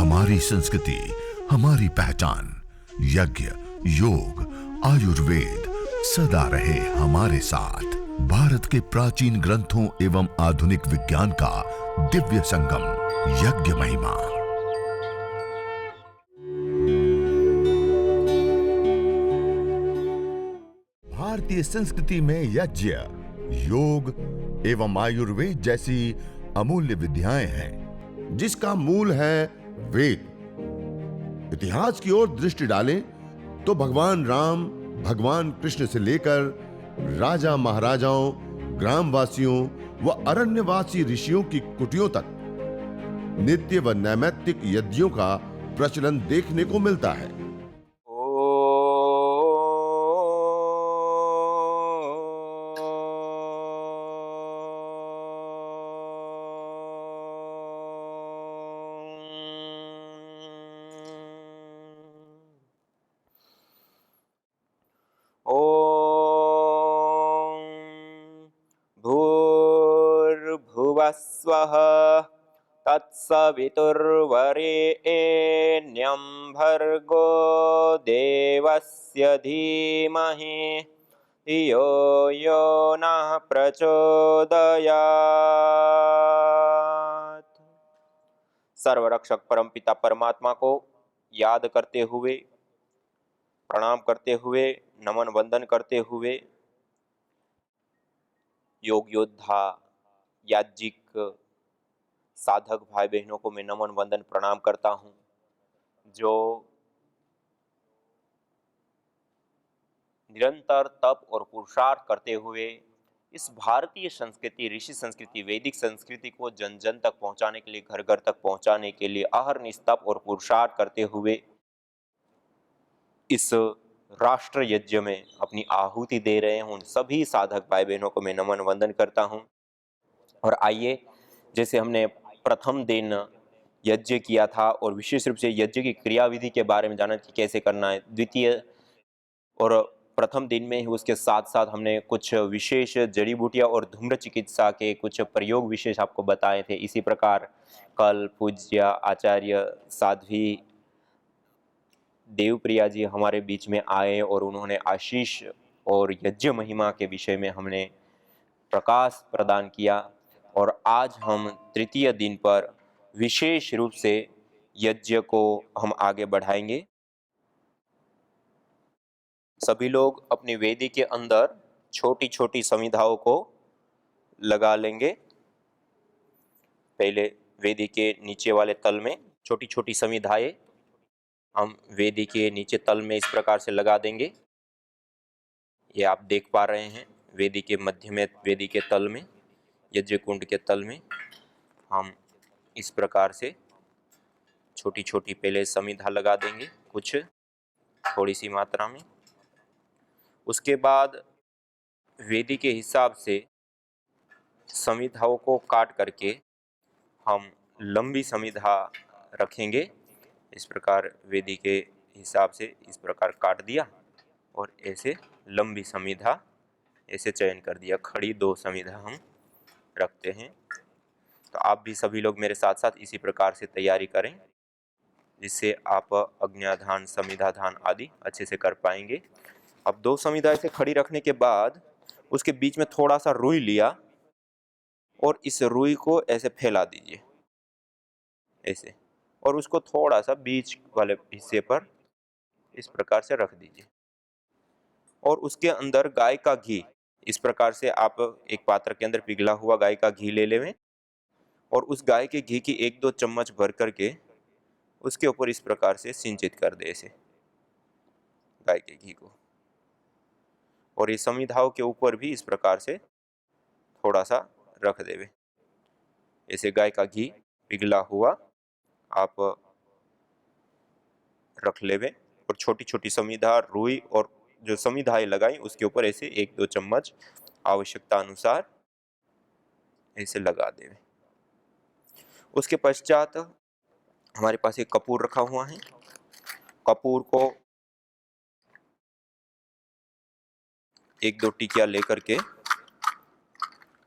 हमारी संस्कृति, हमारी पहचान। यज्ञ, योग, आयुर्वेद सदा रहे हमारे साथ। भारत के प्राचीन ग्रंथों एवं आधुनिक विज्ञान का दिव्य संगम, यज्ञ महिमा। भारतीय संस्कृति में यज्ञ, योग एवं आयुर्वेद जैसी अमूल्य विद्याएं हैं, जिसका मूल है वेद। इतिहास की ओर दृष्टि डालें तो भगवान राम, भगवान कृष्ण से लेकर राजा महाराजाओं, ग्रामवासियों व अरण्यवासी ऋषियों की कुटियों तक नित्य व नैमित्तिक यज्ञों का प्रचलन देखने को मिलता है। भूर्भुवस्वः तत्सवितुर्वरेण्यं भर्गो देवस्य धीमहि धियो यो नः प्रचोदयात्। सर्वरक्षक परमपिता परमात्मा को याद करते हुए, प्रणाम करते हुए, नमन वंदन करते हुए, योग योद्धा, याज्ञिक, साधक भाई बहनों को मैं नमन वंदन प्रणाम करता हूं, जो निरंतर तप और पुरुषार्थ करते हुए इस भारतीय संस्कृति, ऋषि संस्कृति, वैदिक संस्कृति को जन जन तक पहुंचाने के लिए, घर घर तक पहुंचाने के लिए अहरनिश तप और पुरुषार्थ करते हुए इस राष्ट्र यज्ञ में अपनी आहुति दे रहे हैं, उन सभी साधक भाई बहनों को मैं नमन वंदन करता हूं। और आइए, जैसे हमने प्रथम दिन यज्ञ किया था और विशेष रूप से यज्ञ की क्रियाविधि के बारे में जाना कि कैसे करना है, द्वितीय और प्रथम दिन में ही उसके साथ साथ हमने कुछ विशेष जड़ी बूटियां और धूम्र चिकित्सा के कुछ प्रयोग विशेष आपको बताए थे। इसी प्रकार कल पूज्य आचार्य साध्वी देवप्रिया जी हमारे बीच में आए और उन्होंने आशीष और यज्ञ महिमा के विषय में हमने प्रकाश प्रदान किया। और आज हम तृतीय दिन पर विशेष रूप से यज्ञ को हम आगे बढ़ाएंगे। सभी लोग अपनी वेदी के अंदर छोटी छोटी समिधाओं को लगा लेंगे। पहले वेदी के नीचे वाले तल में छोटी छोटी समिधाएं हम वेदी के नीचे तल में इस प्रकार से लगा देंगे। ये आप देख पा रहे हैं, वेदी के मध्य में, वेदी के तल में, यज्ञ कुंड के तल में हम इस प्रकार से छोटी छोटी पहले समिधा लगा देंगे, कुछ थोड़ी सी मात्रा में। उसके बाद वेदी के हिसाब से समिधाओं को काट करके हम लंबी समिधा रखेंगे। इस प्रकार वेदी के हिसाब से इस प्रकार काट दिया और ऐसे लंबी समिधा ऐसे चयन कर दिया। खड़ी 2 समिधा हम रखते हैं। तो आप भी सभी लोग मेरे साथ साथ इसी प्रकार से तैयारी करें, जिससे आप अग्न्याधान, समिधाधान आदि अच्छे से कर पाएंगे। अब 2 समिधा ऐसे खड़ी रखने के बाद उसके बीच में थोड़ा सा रुई लिया और इस रुई को ऐसे फैला दीजिए ऐसे, और उसको थोड़ा सा बीच वाले हिस्से पर इस प्रकार से रख दीजिए। और उसके अंदर गाय का घी, इस प्रकार से आप एक पात्र के अंदर पिघला हुआ गाय का घी ले लें और उस गाय के घी की 1-2 चम्मच भर करके उसके ऊपर इस प्रकार से सिंचित कर दे ऐसे गाय के घी को। और ये समिधाओं के ऊपर भी इस प्रकार से थोड़ा सा रख देवे ऐसे गाय का घी पिघला हुआ आप रख लेवे। और छोटी छोटी समिधा रुई और जो समिधाएं लगाई उसके ऊपर ऐसे 1-2 चम्मच आवश्यकता अनुसार ऐसे लगा देवे। उसके पश्चात हमारे पास एक कपूर रखा हुआ है। कपूर को 1-2 टिकिया लेकर के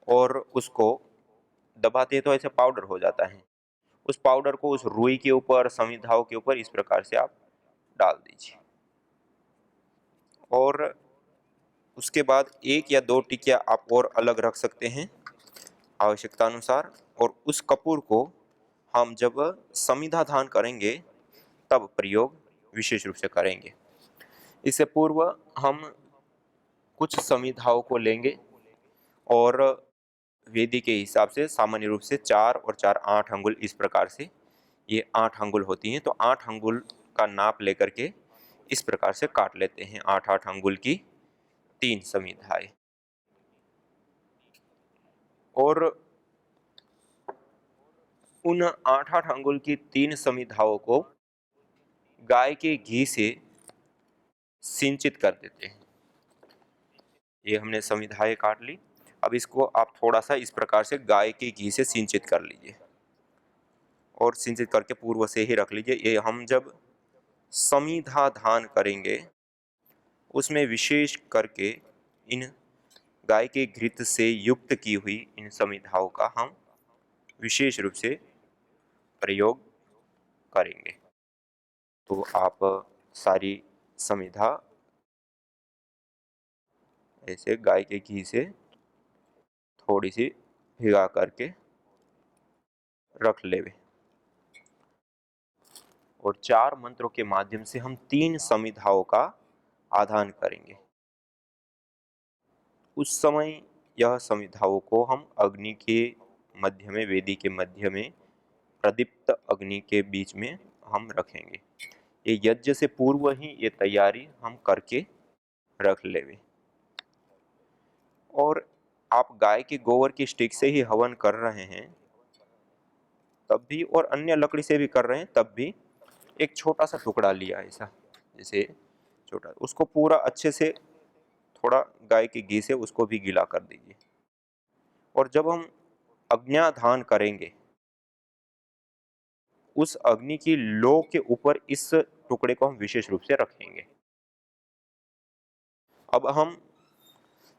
और उसको दबाते तो ऐसे पाउडर हो जाता है। उस पाउडर को उस रुई के ऊपर, संविधाओं के ऊपर इस प्रकार से आप डाल दीजिए। और उसके बाद 1 या 2 टिकिया आप और अलग रख सकते हैं आवश्यकता अनुसार। और उस कपूर को हम जब समिधा दान करेंगे तब प्रयोग विशेष रूप से करेंगे। इससे पूर्व हम कुछ समिधाओं को लेंगे और वेदी के हिसाब से सामान्य रूप से 4 और 4 8 अंगुल, इस प्रकार से ये 8 अंगुल होती हैं। तो 8 अंगुल का नाप लेकर के इस प्रकार से काट लेते हैं 8-8 अंगुल की 3 समिधाएं। और उन 8-8 अंगुल की 3 समिधाओं को गाय के घी से सिंचित कर देते हैं। ये हमने समिधाएं काट ली। अब इसको आप थोड़ा सा इस प्रकार से गाय के घी से सिंचित कर लीजिए और सिंचित करके पूर्व से ही रख लीजिए। ये हम जब समिधा दान करेंगे उसमें विशेष करके इन गाय के घृत से युक्त की हुई इन समिधाओं का हम विशेष रूप से प्रयोग करेंगे। तो आप सारी समिधा ऐसे गाय के घी से थोड़ी सी भिगा करके रख लेवे और 4 मंत्रों के माध्यम से हम 3 समिधाओं का आदान करेंगे। उस समय यह समिधाओं को हम अग्नि के मध्य में, वेदी के मध्य में, प्रदीप्त अग्नि के बीच में हम रखेंगे। ये यज्ञ से पूर्व ही ये तैयारी हम करके रख लेवे। और आप गाय के गोबर की स्टिक से ही हवन कर रहे हैं तब भी, और अन्य लकड़ी से भी कर रहे हैं तब भी, एक छोटा सा टुकड़ा लिया ऐसा, जैसे छोटा, उसको पूरा अच्छे से थोड़ा गाय के घी से उसको भी गीला कर दीजिए। और जब हम अग्न्याधान करेंगे उस अग्नि की लो के ऊपर इस टुकड़े को हम विशेष रूप से रखेंगे। अब हम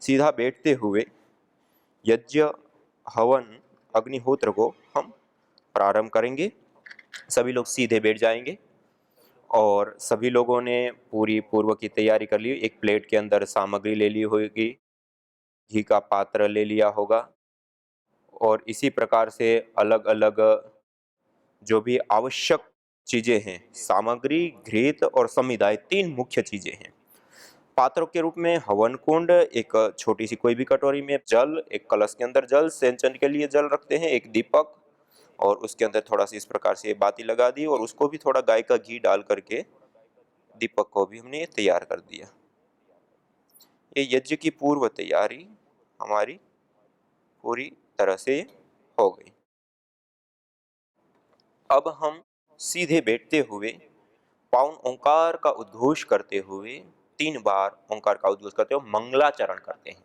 सीधा बैठते हुए यज्ञ, हवन, अग्निहोत्र को हम प्रारंभ करेंगे। सभी लोग सीधे बैठ जाएंगे और सभी लोगों ने पूरी पूर्व की तैयारी कर ली। एक प्लेट के अंदर सामग्री ले ली होगी, घी का पात्र ले लिया होगा और इसी प्रकार से अलग अलग जो भी आवश्यक चीजें हैं, सामग्री, घृत और समिधाएं, 3 मुख्य चीजें हैं। पात्रों के रूप में हवन कुंड, एक छोटी सी कोई भी कटोरी में जल, एक कलश के अंदर जल, सिंचन के लिए जल रखते हैं, एक दीपक, और उसके अंदर थोड़ा सा इस प्रकार से बाती लगा दी और उसको भी थोड़ा गाय का घी डाल करके दीपक को भी हमने तैयार कर दिया। ये यज्ञ की पूर्व तैयारी हमारी पूरी तरह से हो गई। अब हम सीधे बैठते हुए पावन ओंकार का उद्घोष करते हुए 3 बार ओंकार का उद्घोष करते हुए मंगलाचरण करते हैं।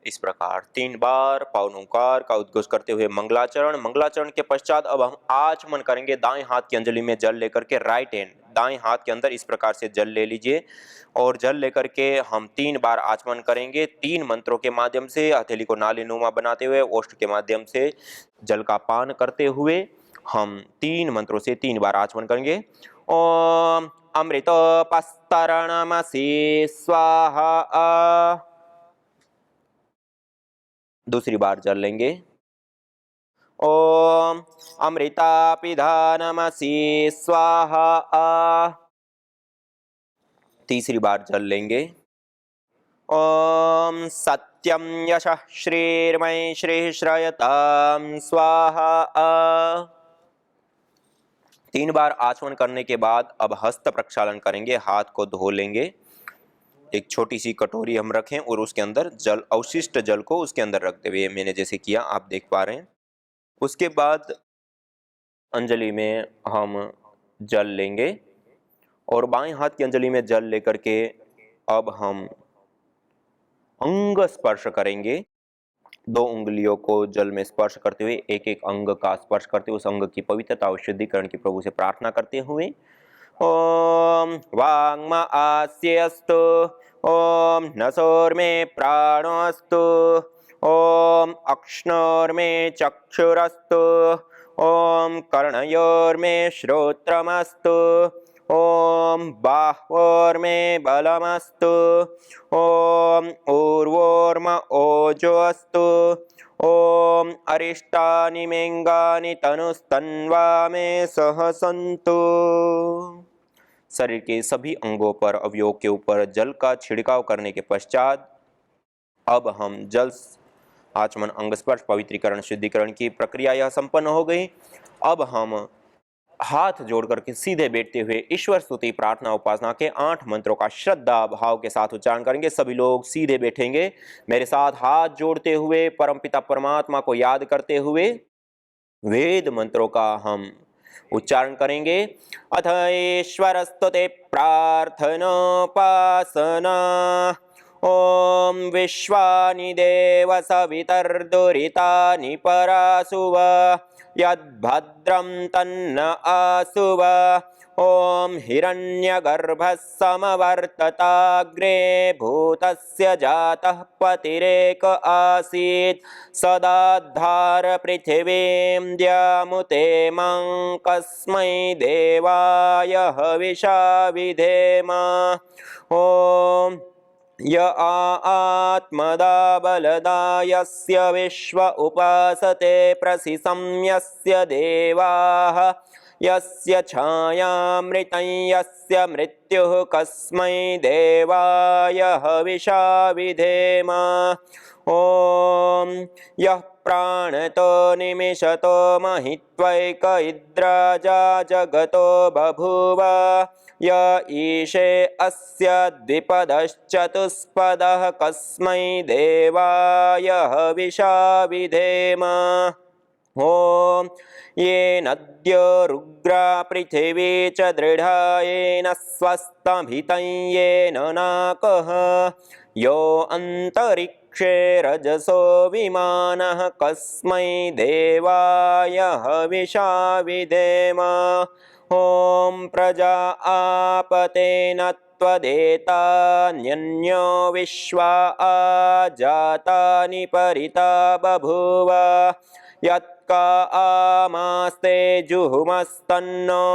इस प्रकार 3 बार पावन ओंकार का उद्घोष करते हुए मंगलाचरण के पश्चात अब हम आचमन करेंगे। दाएं हाथ की अंजलि में जल लेकर के, राइट हैंड दाएं हाथ के अंदर इस प्रकार से जल ले लीजिए और जल लेकर के हम 3 बार आचमन करेंगे। 3 मंत्रों के माध्यम से हथेली को नालीनुमा बनाते हुए, ओष्ठ के माध्यम से जल का पान करते हुए हम 3 मंत्रों से 3 बार आचमन करेंगे। ओम अमृत पस्तरणमसि स्वाहा। दूसरी बार जल लेंगे। ओम अमृतापिधानमसि स्वाहा। तीसरी बार जल लेंगे। ओम सत्यम यशः श्रीर्मय श्री श्रयताम स्वाहा। 3 बार आचमन करने के बाद अब हस्त प्रक्षालन करेंगे, हाथ को धो लेंगे। एक छोटी सी कटोरी हम रखें और उसके अंदर जल, अवशिष्ट जल को उसके अंदर रखते हुए मैंने जैसे किया आप देख पा रहे हैं। उसके बाद अंजलि में हम जल लेंगे और बाएं हाथ की अंजलि में जल लेकर के अब हम अंग स्पर्श करेंगे। 2 उंगलियों को जल में स्पर्श करते हुए एक एक अंग का स्पर्श करते हुए उस अंग की पवित्रता और शुद्धिकरण की प्रभु से प्रार्थना करते हुए ओम वांग्म आस्यस्तु, ओम नसोर्मे प्राणोस्तु, ओम अक्ष्णोर्मे चक्षुरस्तु, ओम कर्णयोर्मे श्रोत्रमस्तु, ओम बाह्वोर्मे बलमस्तु, ओम ऊर्वोर्म ओजोऽस्तु, ओम अरिष्टानि मेंगानि तनुस्तन्वा मे सह सन्तु। शरीर के सभी अंगों पर अवयव के ऊपर जल का छिड़काव करने के पश्चात अब हम जल आचमन अंग स्पर्श पवित्रीकरण शुद्धिकरण की प्रक्रिया यह संपन्न हो गई। अब हम हाथ जोड़ करके सीधे बैठते हुए ईश्वर स्तुति प्रार्थना उपासना के 8 मंत्रों का श्रद्धा भाव के साथ उच्चारण करेंगे। सभी लोग सीधे बैठेंगे, मेरे साथ हाथ जोड़ते हुए परमपिता परमात्मा को याद करते हुए वेद मंत्रों का हम उच्चारण करेंगे। अथ ईश्वर स्तुति प्रार्थनोपासना। ओम विश्वानि देव सवितर्दुरितानि परासुव यद्भद्रं तन्न आसुव। ओम हिरण्यगर्भः समवर्तताग्रे भूतस्य जातः पतिरेक आसीत् सदाधार पृथिवीं द्यामुते मां कस्मै देवाय हविषा विधेम। ओम य आत्मदा बलदा यस्य विश्व उपासते प्रसिसं यस्य देवाः यस्य छायामृतं यस्य मृत्युः कस्मै देवाय हविषा विधेम। ओम यः प्राणतो निमिषतो महित्वैक इद्राजा जगतो बभूव य ईशे अस्य द्विपदश्चतुष्पदः कस्मै देवाय हविषा विधेम। ओम येनद्य रुग्रा पृथिवी च दृढा येन स्वस्तभितं येन नाकः यो अन्तरिक्षे रजसो विमानः कस्मै देवाय हविषा विधेम। ओम प्रजा आपतेन त्वदेतान्यन्यो विश्वा आजातानि परिता बभूव यत्का आमास्ते जुहुमस्तन्नो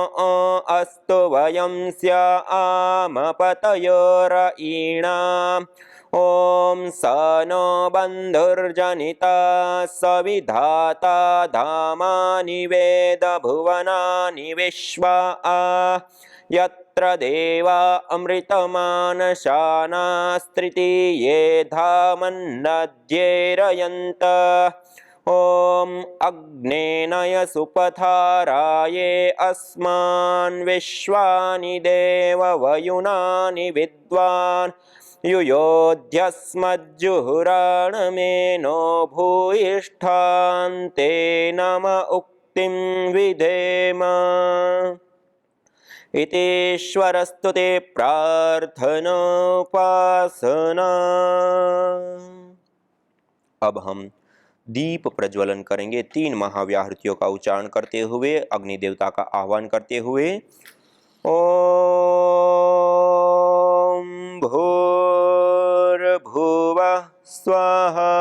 अस्तु वयं स्यामपतयोरयीणाम्। ओम स नो बन्धुर्जनिता सविधाता धामानि वेद भुवनानि विश्वा यत्र देवा अमृतमानशानास्त्रितीये धामन्नद्येरयन्त। ओम अग्नेनय सुपथाराये अस्मान् विश्वानि देव वयुनानि विद्वान् युयोध्यस्मज्जुहुराणमेनो भूयिष्ठान्ते नम उक्तिं विधेम। इतीश्वरस्तुते प्रार्थनोपासना। अब हम दीप प्रज्वलन करेंगे। 3 महाव्याहृतियों का उच्चारण करते हुए अग्नि देवता का आह्वान करते हुए ओम भूर्भुवः स्वाहा।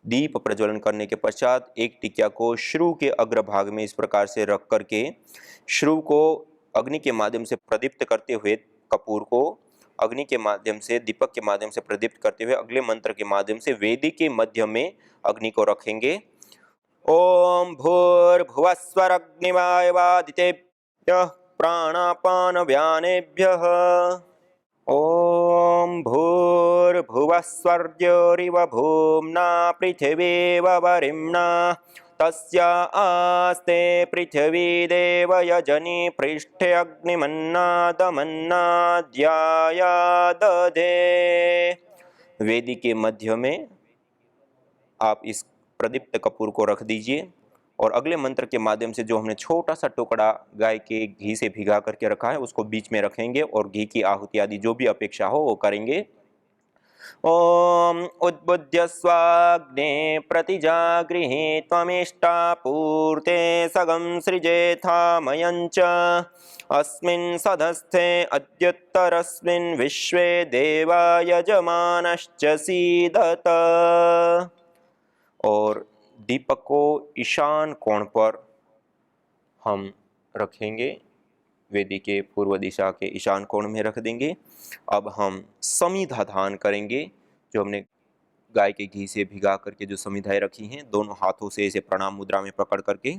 दीप प्रज्वलन करने के पश्चात एक टिकिया को श्रु के अग्रभाग में इस प्रकार से रख करके श्रु को अग्नि के माध्यम से प्रदीप्त करते हुए कपूर को अग्नि के माध्यम से दीपक के माध्यम से प्रदीप्त करते हुए अगले मंत्र के माध्यम से वेदी के मध्य में अग्नि को रखेंगे। ओम भूर्भुवस्वरग्निवायवादितेभ्यः प्राणापान व्यानेभ्यः। ओम भूर्भुवः स्वर्योरिव भूम्ना पृथिवीव वरिम्णा तस्या आस्ते पृथिवी देव यजनी पृष्ठे अग्निमन्नादमन्नाद्याया दधे। वेदी के मध्य में आप इस प्रदीप्त कपूर को रख दीजिए और अगले मंत्र के माध्यम से जो हमने छोटा सा टुकड़ा गाय के घी से भिगा करके रखा है उसको बीच में रखेंगे और घी की आहुति आदि जो भी अपेक्षा हो वो करेंगे। ओम उद्बुद्ध्य स्वाग्ने प्रतिजागृहे त्वमिष्टा पूर्ते सगं सृजेथामयञ्च अस्मिन् सधस्थे अद्युत्तरस्मिन् विश्वे देवा यजमानश्च सीदत। और दीपक को ईशान कोण पर हम रखेंगे, वेदी के पूर्व दिशा के ईशान कोण में रख देंगे। अब हम समिधा धान करेंगे, जो हमने गाय के घी से भिगा करके जो समिधाएं रखी हैं दोनों हाथों से इसे प्रणाम मुद्रा में पकड़ करके।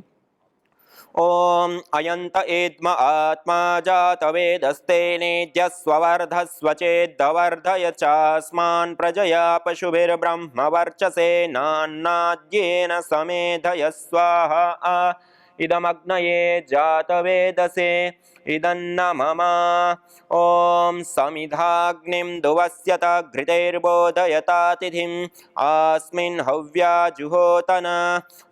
ओम अयंत एद्म आत्मा जात वेदस्ते नेद्यस्वर्धस्व चेद्वर्धय चास्मान् प्रजया पशुभिर्ब्रह्म वर्चसे नान्नाद्येन समेधय स्वाहा इदमग्नये जात वेदसे इदन्न मम। ओम समिधाग्निं दुवस्यत घृतैर्बोधयता तिथिम् अस्मिन् हव्या जुहोतन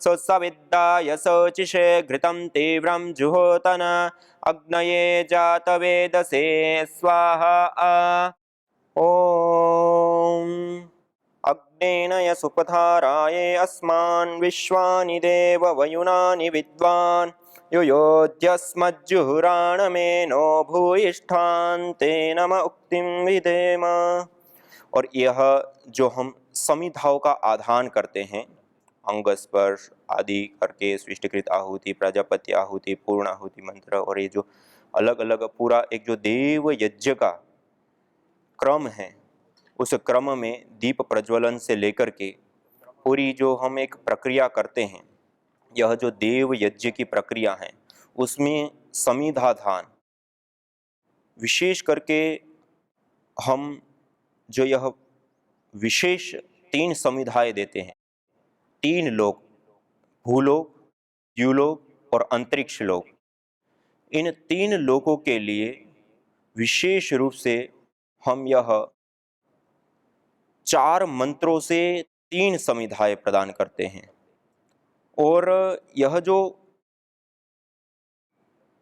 सुसविद्दाय शोचिषे घृतं तीव्रं जुहोतन अग्नये जात वेदसे स्वाहा। ओम अग्नेन यसुपधाराये अस्मान् विश्वानि देव वयुनानि विद्वान् युयोध्यस्मज्जुहुराणमेनो भूयिष्ठान् ते नम उक्तिं विधेम। और यह जो हम समिधाओं का आधान करते हैं अंग स्पर्श आदि करके सृष्टिकृत आहुति, प्रजापति आहुति, पूर्ण आहुति मंत्र, और ये जो अलग अलग पूरा एक जो देव यज्ञ का क्रम है उस क्रम में दीप प्रज्वलन से लेकर के पूरी जो हम एक प्रक्रिया करते हैं, यह जो देव यज्ञ की प्रक्रिया है उसमें समिधाधान विशेष करके हम जो यह विशेष 3 समिधाएं देते हैं, 3 लोक, भूलोक, द्युलोक और अंतरिक्ष लोक, इन 3 लोकों के लिए विशेष रूप से हम यह 4 मंत्रों से 3 समिधाएं प्रदान करते हैं। और यह जो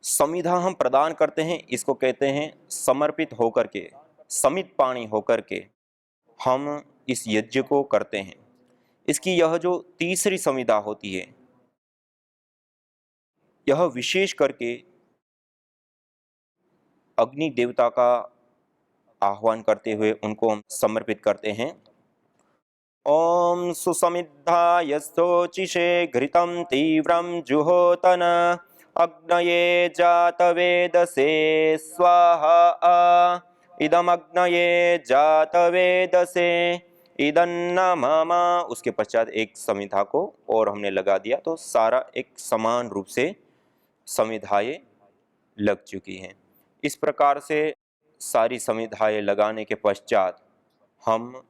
समिधा हम प्रदान करते हैं इसको कहते हैं समर्पित होकर के, समित पाणी होकर के हम इस यज्ञ को करते हैं। इसकी यह जो तीसरी समिधा होती है यह विशेष करके अग्नि देवता का आह्वान करते हुए उनको हम समर्पित करते हैं। ओम सुसमिद्धाय शोचिषे घृतं तीव्रं जुहोतन अग्नये जात वेदसे स्वाहा इदमग्नये जात वेदसे इदन्न मम। उसके पश्चात एक समिधा को और हमने लगा दिया तो सारा एक समान रूप से समिधाएं लग चुकी हैं। इस प्रकार से सारी समिधाएं लगाने के पश्चात हम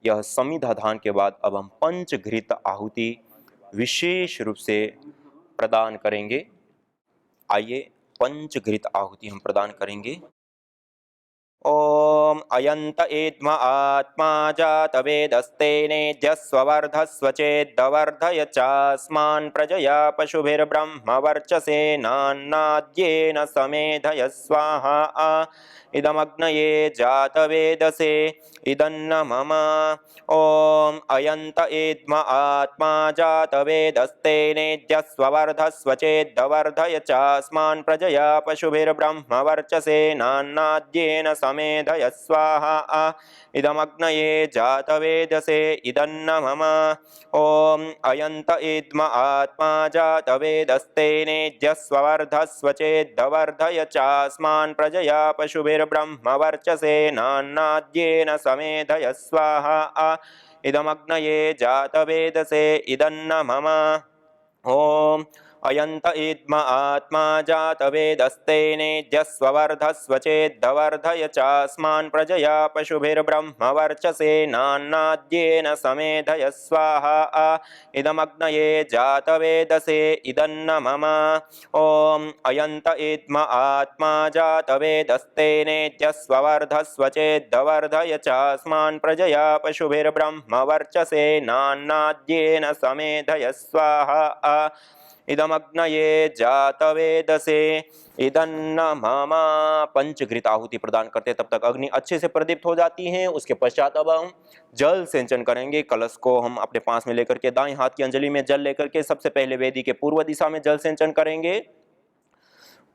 यह समिधाधान के बाद अब हम पंचघृत आहुति विशेष रूप से प्रदान करेंगे। आइए पंचघृत आहुति हम प्रदान करेंगे। ओम अयंत एद्म आत्मा जात वेदस्ते नेद्यस्वर्धस्व चेद्वर्धय चास्मान् प्रजया पशुभिर्ब्रह्म वर्चसे नान्नाद्येन समेधय स्वाहा इदमग्नये जात वेदसे इदन्न मम। ओम अयंत एद्म आत्मा जात वेदस्ते नेद्यस्वर्धस्व चेद्वर्धय चास्मान् प्रजया पशुभिर्ब्रह्म वर्चसे नान्नाद्येन समेधय स्वाहा इदमग्नये जात वेदसे इदन्न मम। ओम अयंत एद्म आत्मा जात वेदस्ते नेद्यस्वर्धस्व चेद्वर्धय चास्मान् प्रजया पशुभिर्ब्रह्म वर्चसे नान्नाद्येन समेधय स्वाहा इदमग्नये जात वेदसे इदन्न मम। ओम अयंत इद्म आत्मा जातवेदस्तेनेद्यस्वर्धस्व चेद्धवर्धय चास्मान् प्रजया पशुभिर्ब्रह्म वर्चसे नान्नाद्येन समेधय स्वाहा इदमग्नये जातवेदसे इदन्न मम ॐ अयंत इद्म आत्मा जातवेदस्तेनेद्यस्वर्धस्व चेद्धवर्धय चास्मान् प्रजया पशुभिर्ब्रह्म वर्चसे नान्नाद्येन समेधय स्वाहा इदमग्नये जातवेदसे इदन्न मम। पंचघृत आहुति प्रदान करते तब तक अग्नि अच्छे से प्रदीप्त हो जाती है। उसके पश्चात अब हम जल सिंचन करेंगे। कलश को हम अपने पास में लेकर के दाएं हाथ की अंजलि में जल लेकर के सबसे पहले वेदी के पूर्व दिशा में जल सिंचन करेंगे,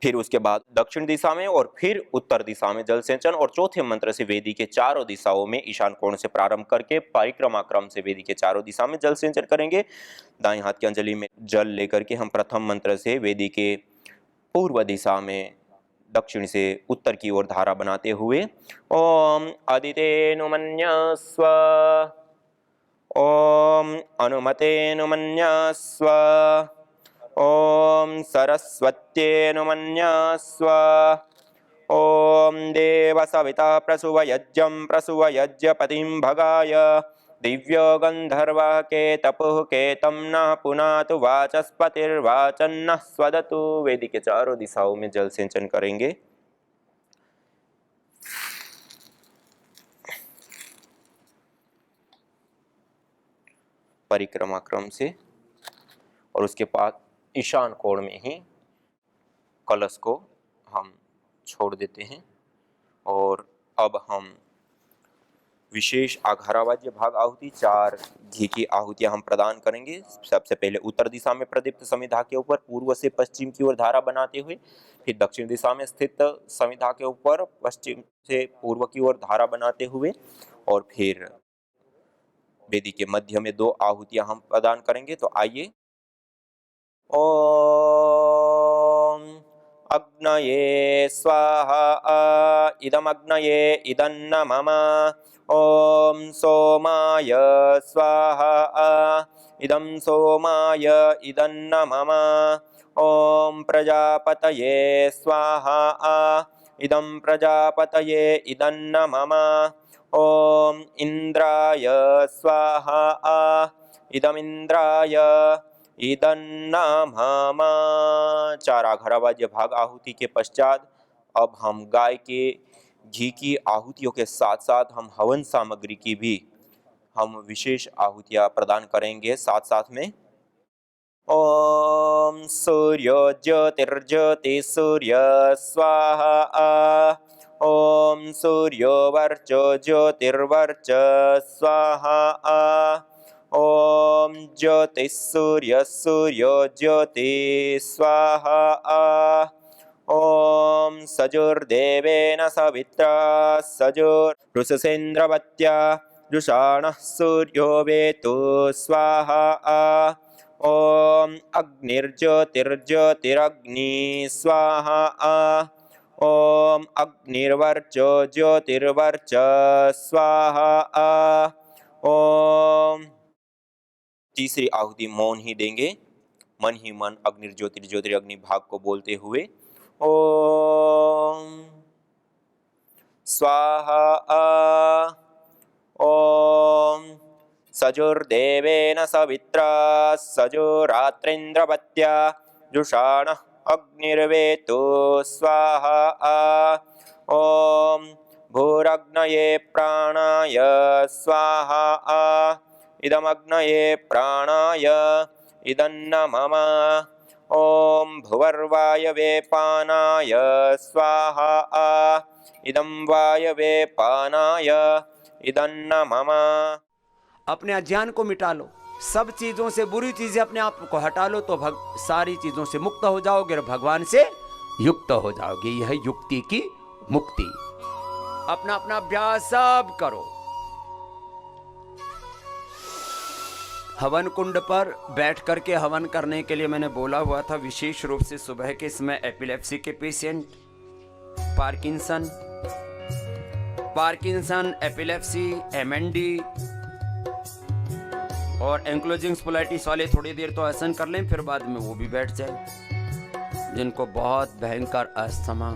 फिर उसके बाद दक्षिण दिशा में और फिर उत्तर दिशा में जल सिंचन, और चौथे मंत्र से वेदी के चारों दिशाओं में ईशान कोण से प्रारंभ करके परिक्रमा क्रम से वेदी के चारों दिशा में जल सिंचन करेंगे। दाएं हाथ की अंजलि में जल लेकर के हम प्रथम मंत्र से वेदी के पूर्व दिशा में दक्षिण से उत्तर की ओर धारा बनाते हुए ओम अदितेनुमन्यस्व, ओम अनुमतेनुमन्यस्व, ओम सरस्वत्येनुमन्यस्व, ओम देवसविता प्रसुवयज्ञं प्रसुवयज्ञपतिं भगाय दिव्यो गंधर्वः केतपुः केतं नः पुनातु वाचस्पतिर्वाचन्नः स्वदतु। वेदी के चारों दिशाओं में जल सिंचन करेंगे। परिक्रमा क्रम से, और उसके बाद ईशान कोण में ही कलश को हम छोड़ देते हैं। और अब हम विशेष आघारावाज्य भाग आहुति 4 घी की आहुतियां हम प्रदान करेंगे। सबसे पहले उत्तर दिशा में प्रदीप्त समिधा के ऊपर पूर्व से पश्चिम की ओर धारा बनाते हुए, फिर दक्षिण दिशा में स्थित समिधा के ऊपर पश्चिम से पूर्व की ओर धारा बनाते हुए, और फिर वेदी के मध्य में 2 आहुतियां हम प्रदान करेंगे। तो आइए। ओम अग्नये स्वाहा इदमग्नये इदन्न मम। ओम सोमाय स्वाहा इदं सोमाय इदन्न मम। ओम प्रजापतये स्वाहा इदं प्रजापतये इदन्न मम। ओम इंद्राय स्वाहा इदमिंद्राय इदन्न मम। 4 आघारावाज्य भाग आहुति के पश्चात अब हम गाय के घी की आहुतियों के साथ साथ हम हवन सामग्री की भी हम विशेष आहुतियां प्रदान करेंगे साथ साथ में। ओम सूर्यो ज्योतिर्ज्योति सूर्य स्वाहा। ओम सूर्यो वर्चो ज्योतिर्वर्च स्वाहा। ओम ज्योति सूर्य सूर्यो ज्योति स्वाहा। ओम सजुर्देवेन सवित्रा सजुर्वृषसेन्द्रवत्या जुषाणः सूर्यो वेतु स्वाहा। ओम अग्निर्ज्योतिर्ज्योतिरग्नि स्वाहा। ओम अग्निर्वर्चो ज्योतिर्वर्च स्वाहा। ओम तीसरी आहुति मौन ही देंगे, मन ही मन अग्निर्ज्योतिर्ज्योतिरग्नि भाग को बोलते हुए ओम स्वाहा। ओम सजुर्देवेन सवित्रा सजुरात्रेन्द्रवत्या जुषाणः अग्निर्वेतु स्वाहा। ओम भूरग्नये प्राणाय स्वाहा इदमग्नये प्राणाय इदन्न मम। ओम भुवर्वायवे पानाय स्वाहा इदं वायवे पानाय इदन्न मम। अपने अज्ञान को मिटा लो, सब चीजों से बुरी चीजें अपने आप को हटा लो तो सारी चीजों से मुक्त हो जाओगे और भगवान से युक्त हो जाओगे। यह युक्ति की मुक्ति। अपना अपना अभ्यास सब करो। हवन कुंड पर बैठ करके हवन करने के लिए मैंने बोला हुआ था, विशेष रूप से सुबह के समय एपिलेप्सी के पेशेंट, पार्किंसन, एपिलेप्सी, MND और एंक्लोजिंग स्पोलाइटिस वाले थोड़ी देर तो आसन कर लें, फिर बाद में वो भी बैठ जाए। जिनको बहुत भयंकर अस्थमा,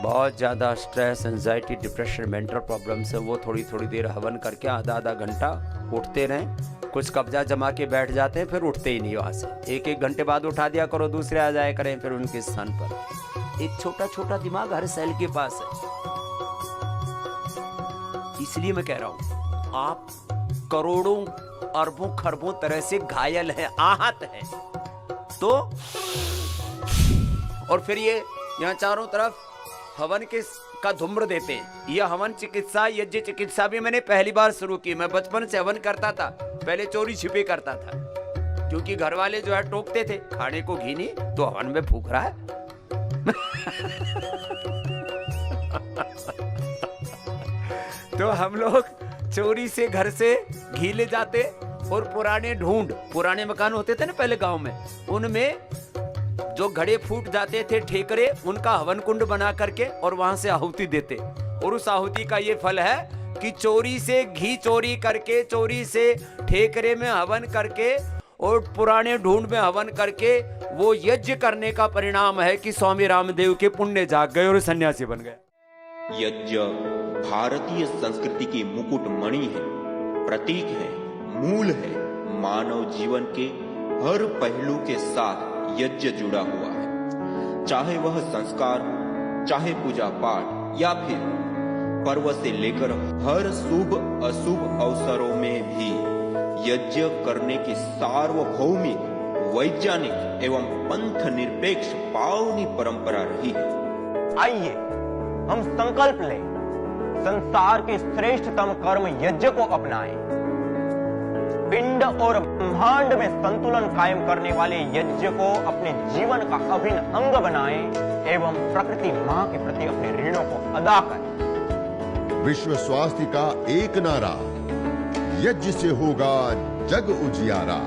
बहुत ज़्यादा stress, anxiety, depression, mental problems है, वो थोड़ी थोड़ी देर हवन करके आधा आधा घंटा उठते रहें। कुछ कब्जा जमा के बैठ जाते हैं, फिर उठते ही नहीं वहाँ से। एक एक घंटे बाद उठा दिया करो, दूसरे आ जाया करें फिर उनके स्थान पर। एक छोटा छोटा दिमाग हर सेल के पास है। इसलिए मैं कह रहा हूं, आप करोड़ों अरबों खरबों तरह से घायल हैं, आहत हैं, तो और फिर ये यहाँ चारों तरफ हवन का धूम्र देते हैं। यह हवन चिकित्सा, यज्ञ चिकित्सा भी मैंने पहली बार शुरू की। मैं बचपन से हवन करता था, पहले चोरी छिपे करता था, क्योंकि घर वाले जो है टोकते थे, खाने को घी नहीं तो हवन में फूक रहा है। तो हम लोग चोरी से घर से घी ले जाते और पुराने मकान होते थे ना पहले गांव में, उनमें जो घड़े फूट जाते थे ठेकरे, उनका हवन कुंड बना करके और वहां से आहुति देते। और उस आहुति का ये फल है कि चोरी से घी चोरी करके, चोरी से ठेकरे में हवन करके और पुराने ढूंढ में हवन करके वो यज्ञ करने का परिणाम है कि स्वामी रामदेव के पुण्य जाग गए और सन्यासी बन गए। यज्ञ भारतीय संस्कृति की मुकुट मणि है, प्रतीक है, मूल है। मानव जीवन के हर पहलू के साथ यज्ञ जुड़ा हुआ है, चाहे वह संस्कार, चाहे पूजा पाठ या फिर पर्व से लेकर हर शुभ अशुभ अवसरों में भी यज्ञ करने की सार्वभौमिक, वैज्ञानिक एवं पंथ निरपेक्ष पावनी परंपरा रही है। आइए हम संकल्प लें, संसार के श्रेष्ठतम कर्म यज्ञ को अपनाएं। पिंड और ब्रह्मांड में संतुलन कायम करने वाले यज्ञ को अपने जीवन का अभिन्न अंग बनाएं एवं प्रकृति मां के प्रति अपने ऋणों को अदा करें। विश्व स्वास्थ्य का एक नारा, यज्ञ से होगा जग उजियारा।